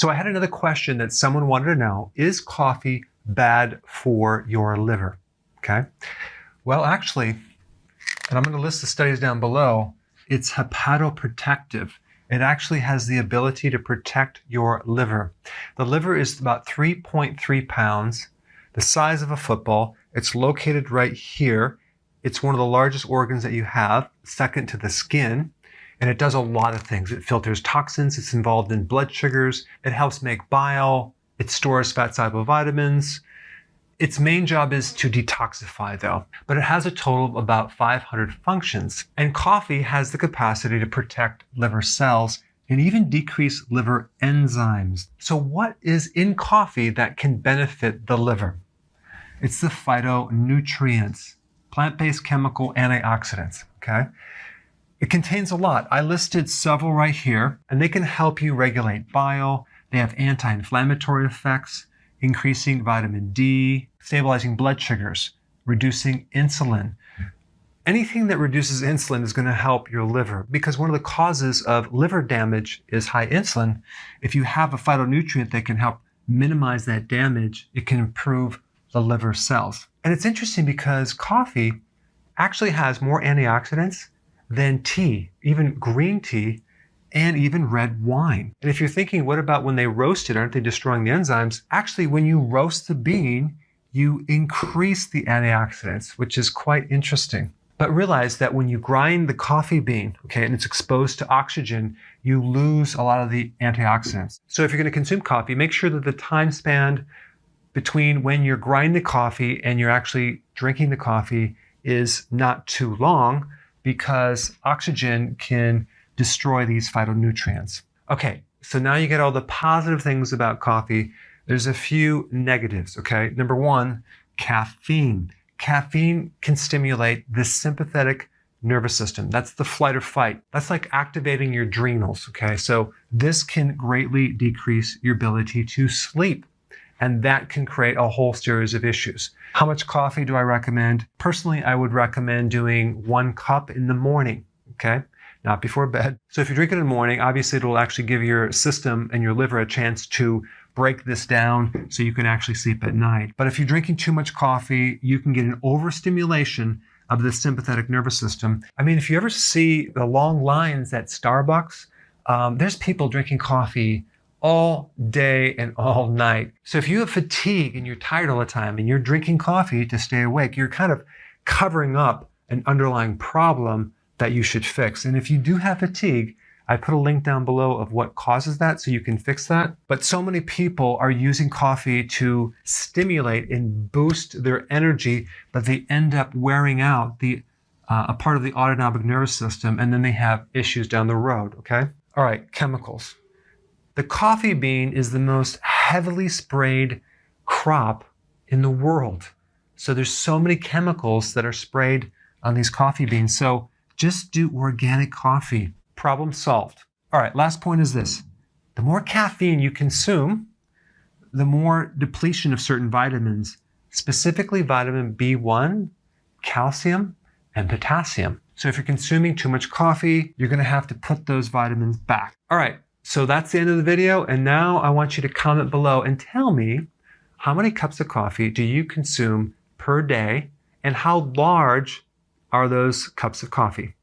So I had another question that someone wanted to know. Is coffee bad for your liver? Okay. Well, actually, and I'm going to list the studies down below, it's hepatoprotective. It actually has the ability to protect your liver. The liver is about 3.3 pounds, the size of a football. It's located right here. It's one of the largest organs that you have, second to the skin. And it does a lot of things. It filters toxins. It's involved in blood sugars. It helps make bile. It stores fat-soluble vitamins. Its main job is to detoxify, though. But it has a total of about 500 functions. And coffee has the capacity to protect liver cells and even decrease liver enzymes. So what is in coffee that can benefit the liver? It's the phytonutrients, plant-based chemical antioxidants, okay? It contains a lot. I listed several right here, and they can help you regulate bile. They have anti-inflammatory effects, increasing vitamin D, stabilizing blood sugars, reducing insulin. Anything that reduces insulin is going to help your liver, because one of the causes of liver damage is high insulin. If you have a phytonutrient that can help minimize that damage, it can improve the liver cells. And it's interesting because coffee actually has more antioxidants than tea, even green tea, and even red wine. And if you're thinking, what about when they roast it? Aren't they destroying the enzymes? Actually, when you roast the bean, you increase the antioxidants, which is quite interesting. But realize that when you grind the coffee bean, okay, and it's exposed to oxygen, you lose a lot of the antioxidants. So if you're going to consume coffee, make sure that the time span between when you're grinding the coffee and you're actually drinking the coffee is not too long, because oxygen can destroy these phytonutrients. Okay, so now you get all the positive things about coffee. There's a few negatives, okay? Number one, caffeine. Caffeine can stimulate the sympathetic nervous system. That's the flight or fight. That's like activating your adrenals, okay? So this can greatly decrease your ability to sleep. And that can create a whole series of issues. How much coffee do I recommend? Personally, I would recommend doing 1 cup in the morning, okay? Not before bed. So if you drink it in the morning, obviously it will actually give your system and your liver a chance to break this down so you can actually sleep at night. But if you're drinking too much coffee, you can get an overstimulation of the sympathetic nervous system. I mean, if you ever see the long lines at Starbucks, there's people drinking coffee all day and all night. So if you have fatigue and you're tired all the time and you're drinking coffee to stay awake, you're kind of covering up an underlying problem that you should fix. And if you do have fatigue, I put a link down below of what causes that so you can fix that. But so many people are using coffee to stimulate and boost their energy, but they end up wearing out a part of the autonomic nervous system, and then they have issues down the road, okay? All right, chemicals. The coffee bean is the most heavily sprayed crop in the world. So there's so many chemicals that are sprayed on these coffee beans. So just do organic coffee. Problem solved. All right, last point is this. The more caffeine you consume, the more depletion of certain vitamins, specifically vitamin B1, calcium, and potassium. So if you're consuming too much coffee, you're going to have to put those vitamins back. All right. So that's the end of the video, and now I want you to comment below and tell me how many cups of coffee do you consume per day, and how large are those cups of coffee?